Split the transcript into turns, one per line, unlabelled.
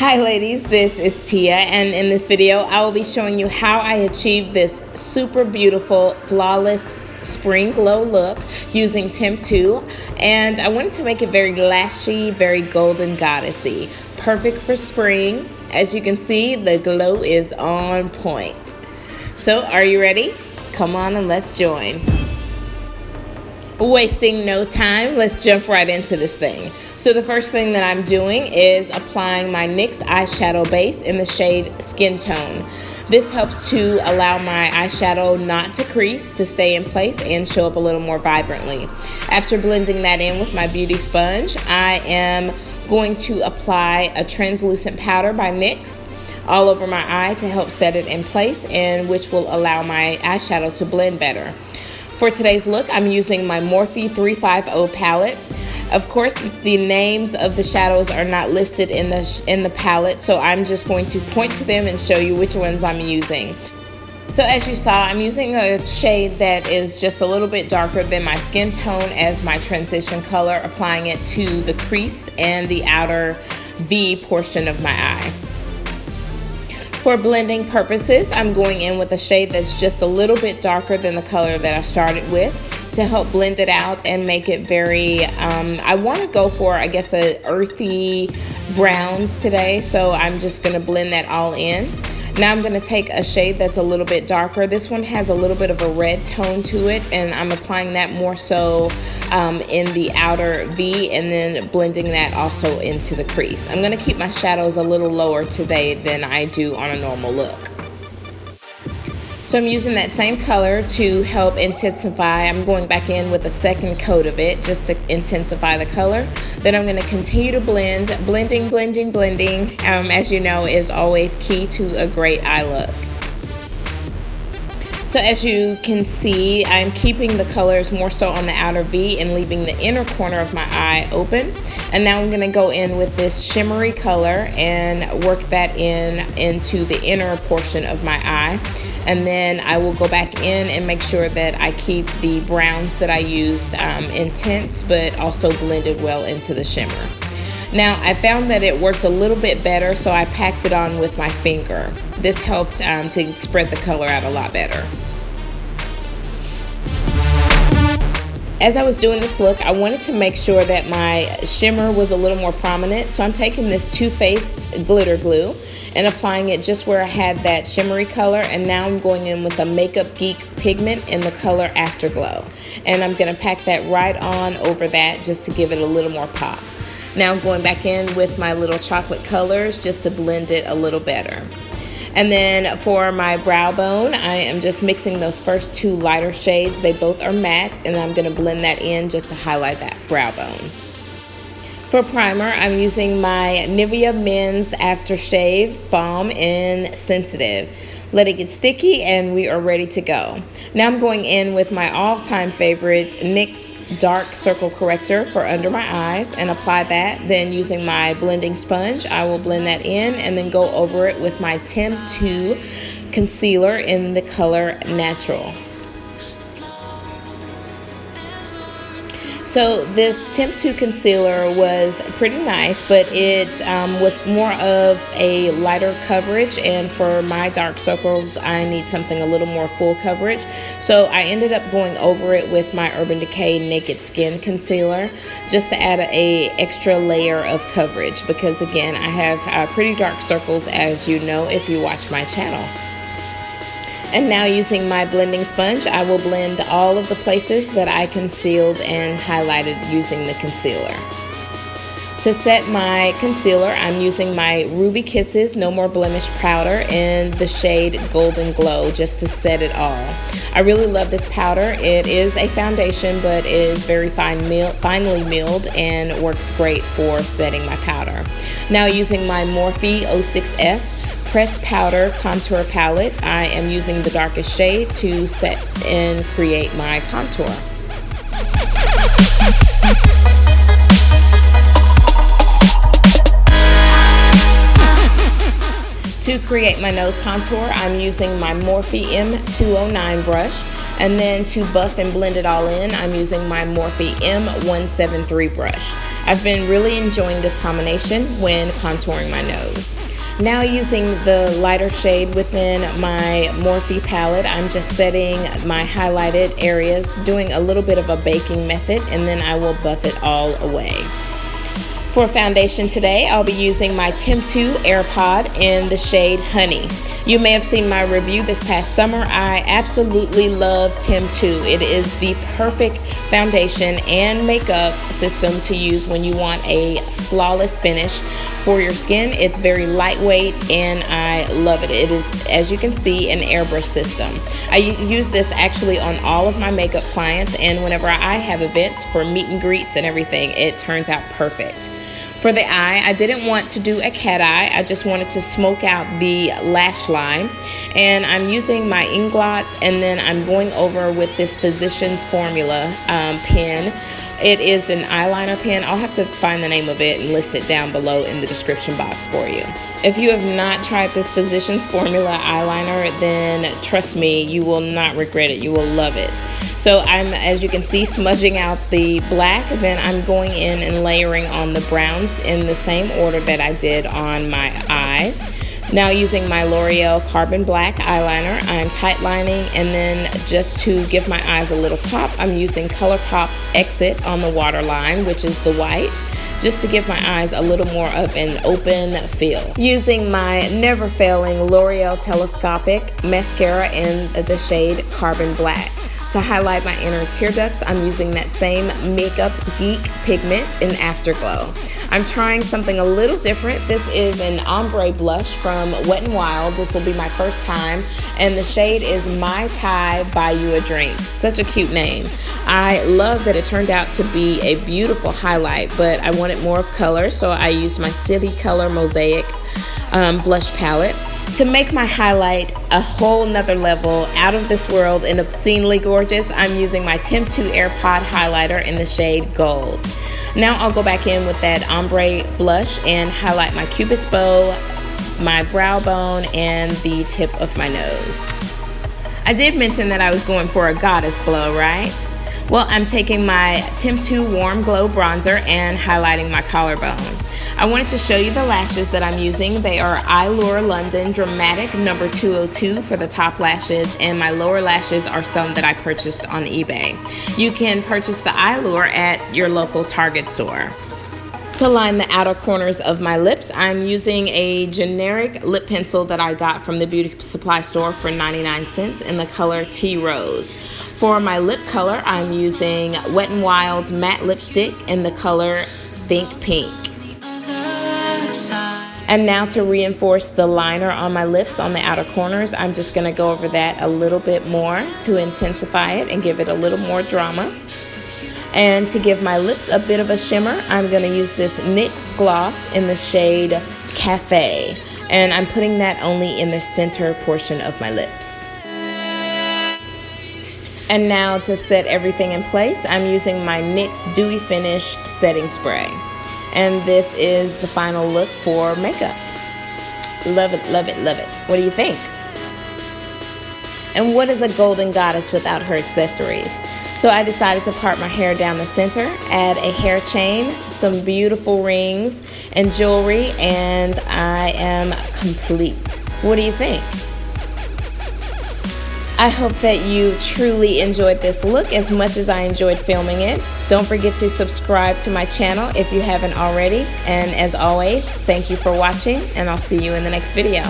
Hi ladies, this is Tia, and in this video I will be showing you how I achieved this super beautiful, flawless spring glow look using Temptu, and I wanted to make it very lashy, very golden goddessy, perfect for spring. As you can see, the glow is on point. So are you ready? Come on and let's join. Wasting no time, let's jump right into this thing. So the first thing that I'm doing is applying my NYX eyeshadow base in the shade Skintone. This helps to allow my eyeshadow not to crease, to stay in place and show up a little more vibrantly. After blending that in with my beauty sponge, I am going to apply a translucent powder by NYX all over my eye to help set it in place, and which will allow my eyeshadow to blend better. For today's look, I'm using my Morphe 350 palette. Of course, the names of the shadows are not listed in the palette, so I'm just going to point to them and show you which ones I'm using. So as you saw, I'm using a shade that is just a little bit darker than my skin tone as my transition color, applying it to the crease and the outer V portion of my eye. For blending purposes, I'm going in with a shade that's just a little bit darker than the color that I started with to help blend it out and make it very, I want to go for, I guess, a earthy browns today, so I'm just going to blend that all in. Now I'm going to take a shade that's a little bit darker. This one has a little bit of a red tone to it, and I'm applying that more so in the outer V, and then blending that also into the crease. I'm going to keep my shadows a little lower today than I do on a normal look. So I'm using that same color to help intensify. I'm going back in with a second coat of it just to intensify the color. Then I'm going to continue to blend. Blending, as you know, is always key to a great eye look. So as you can see, I'm keeping the colors more so on the outer V and leaving the inner corner of my eye open. And now I'm going to go in with this shimmery color and work that into the inner portion of my eye. And then I will go back in and make sure that I keep the browns that I used intense, but also blended well into the shimmer. Now I found that it worked a little bit better, so I packed it on with my finger. This helped to spread the color out a lot better. As I was doing this look, I wanted to make sure that my shimmer was a little more prominent, so I'm taking this Too Faced glitter glue and applying it just where I had that shimmery color, and now I'm going in with a Makeup Geek pigment in the color Afterglow, and I'm going to pack that right on over that just to give it a little more pop. Now I'm going back in with my little chocolate colors just to blend it a little better. And then for my brow bone, I am just mixing those first two lighter shades. They both are matte, and I'm going to blend that in just to highlight that brow bone. For primer, I'm using my Nivea Men's Aftershave Balm in Sensitive. Let it get sticky and we are ready to go. Now I'm going in with my all-time favorite NYX Dark Circle Corrector for under my eyes and apply that. Then using my blending sponge, I will blend that in and then go over it with my Temptu concealer in the color Natural. So this Temptu concealer was pretty nice, but it was more of a lighter coverage, and for my dark circles I need something a little more full coverage. So I ended up going over it with my Urban Decay Naked Skin concealer just to add a extra layer of coverage, because again, I have pretty dark circles, as you know if you watch my channel. And now using my blending sponge, I will blend all of the places that I concealed and highlighted using the concealer. To set my concealer, I'm using my Ruby Kisses No More Blemish powder in the shade Golden Glow just to set it all. I really love this powder. It is a foundation, but it is very finely milled and works great for setting my powder. Now using my Morphe 06F Pressed Powder Contour Palette, I am using the darkest shade to set and create my contour. To create my nose contour, I'm using my Morphe M209 brush, and then to buff and blend it all in, I'm using my Morphe M173 brush. I've been really enjoying this combination when contouring my nose. Now using the lighter shade within my Morphe palette, I'm just setting my highlighted areas, doing a little bit of a baking method, and then I will buff it all away. For foundation today, I'll be using my Temptu Airpod in the shade Honey. You may have seen my review this past summer. I absolutely love Temptu. It is the perfect foundation and makeup system to use when you want a flawless finish for your skin. It's very lightweight and I love it. It is, as you can see, an airbrush system. I use this actually on all of my makeup clients, and whenever I have events for meet and greets and everything, it turns out perfect. For the eye, I didn't want to do a cat eye. I just wanted to smoke out the lash line. And I'm using my Ingot, and then I'm going over with this Physicians Formula pen. It is an eyeliner pen. I'll have to find the name of it and list it down below in the description box for you. If you have not tried this Physicians Formula eyeliner, then trust me, you will not regret it. You will love it. So I'm, as you can see, smudging out the black, then I'm going in and layering on the browns in the same order that I did on my eyes. Now using my Loreal Carbon Black eyeliner, I'm tight lining, and then just to give my eyes a little pop, I'm using ColourPop's Exit on the waterline, which is the white, just to give my eyes a little more of an open feel. Using my never failing L'Oreal Telescopic mascara in the shade Carbon Black. To highlight my inner tear ducts, I'm using that same Makeup Geek pigment in Afterglow. I'm trying something a little different. This is an ombre blush from Wet n Wild. This will be my first time, and the shade is My Tai Buy You a Drink. Such a cute name. I love that it turned out to be a beautiful highlight, but I wanted more of color, so I used my City Color Mosaic blush palette. To make my highlight a whole nother level, out of this world and obscenely gorgeous, I'm using my Temptu Airpod highlighter in the shade Gold. Now I'll go back in with that ombre blush and highlight my cupid's bow, my brow bone, and the tip of my nose. I did mention that I was going for a goddess glow, right? Well, I'm taking my Temptu Warm Glow bronzer and highlighting my collarbone. I wanted to show you the lashes that I'm using. They are Allure London Dramatic number 202 for the top lashes, and my lower lashes are some that I purchased on eBay. You can purchase the Allure at your local Target store. To line the outer corners of my lips, I'm using a generic lip pencil that I got from the beauty supply store for 99 cents in the color Tea Rose. For my lip color, I'm using Wet n Wild's matte lipstick in the color Think Pink. And now to reinforce the liner on my lips on the outer corners, I'm just going to go over that a little bit more to intensify it and give it a little more drama. And to give my lips a bit of a shimmer, I'm going to use this NYX gloss in the shade Cafe. And I'm putting that only in the center portion of my lips. And now to set everything in place, I'm using my NYX Dewy Finish Setting Spray. And this is the final look for makeup. Love it, love it, love it. What do you think? And what is a golden goddess without her accessories? So I decided to part my hair down the center, add a hair chain, some beautiful rings and jewelry, and I am complete. What do you think? I hope that you truly enjoyed this look as much as I enjoyed filming it. Don't forget to subscribe to my channel if you haven't already. And as always, thank you for watching, and I'll see you in the next video.